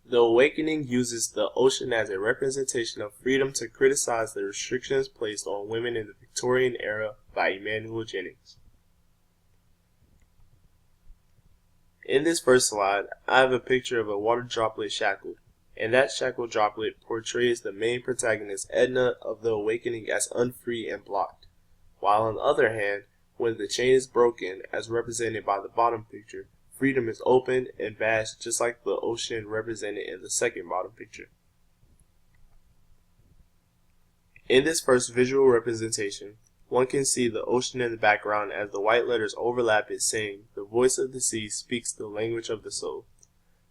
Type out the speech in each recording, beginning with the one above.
The Awakening uses the ocean as a representation of freedom to criticize the restrictions placed on women in the Victorian era by Emmanuel Jennings. In this first slide, I have a picture of a water droplet shackled, and that shackled droplet portrays the main protagonist Edna of the Awakening as unfree and blocked, while on the other hand, when the chain is broken, as represented by the bottom picture, freedom is open and vast, just like the ocean represented in the second bottom picture. In this first visual representation, one can see the ocean in the background as the white letters overlap it, saying, "The voice of the sea speaks the language of the soul."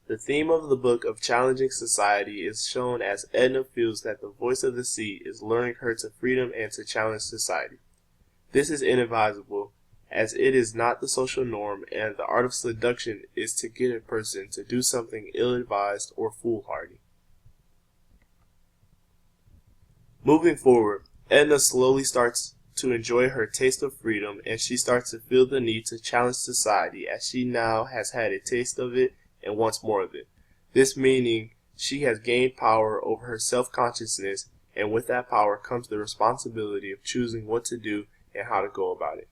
The theme of the book of challenging society is shown as Edna feels that the voice of the sea is luring her to freedom and to challenge society. This is inadvisable, as it is not the social norm, and the art of seduction is to get a person to do something ill-advised or foolhardy. Moving forward, Edna slowly starts to enjoy her taste of freedom, and she starts to feel the need to challenge society, as she now has had a taste of it and wants more of it. This meaning she has gained power over her self-consciousness, and with that power comes the responsibility of choosing what to do and how to go about it.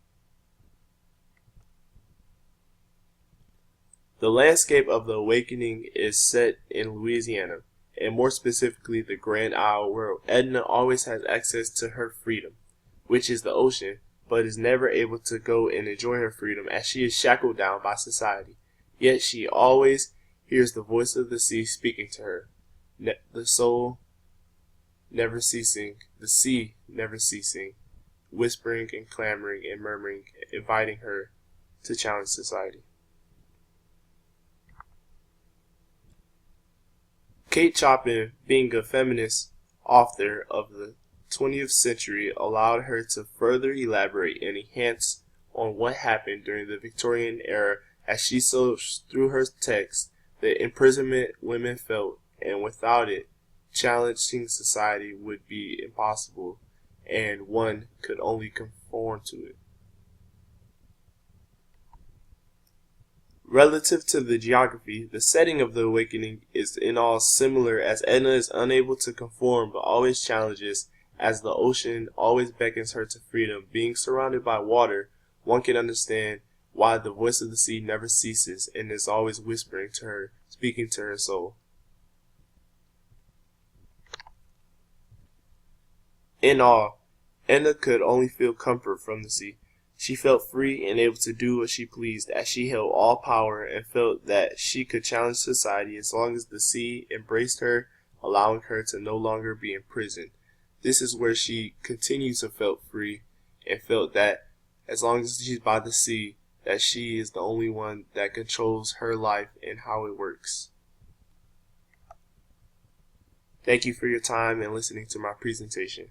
The landscape of the Awakening is set in Louisiana, and more specifically the Grand Isle, where Edna always has access to her freedom, which is the ocean, but is never able to go and enjoy her freedom as she is shackled down by society. Yet she always hears the voice of the sea speaking to her, the soul never ceasing, the sea never ceasing, whispering and clamoring and murmuring, inviting her to challenge society. Kate Chopin, being a feminist author of the 20th century, allowed her to further elaborate and enhance on what happened during the Victorian era, as she shows through her text the imprisonment women felt, and without it, challenging society would be impossible, and one could only conform to it. Relative to the geography, the setting of the Awakening is in all similar, as Edna is unable to conform but always challenges, as the ocean always beckons her to freedom. Being surrounded by water, one can understand why the voice of the sea never ceases and is always whispering to her, speaking to her soul. In all, Edna could only feel comfort from the sea. She felt free and able to do what she pleased, as she held all power, and felt that she could challenge society as long as the sea embraced her, allowing her to no longer be imprisoned. This is where she continues to feel free, and felt that as long as she's by the sea, that she is the only one that controls her life and how it works. Thank you for your time and listening to my presentation.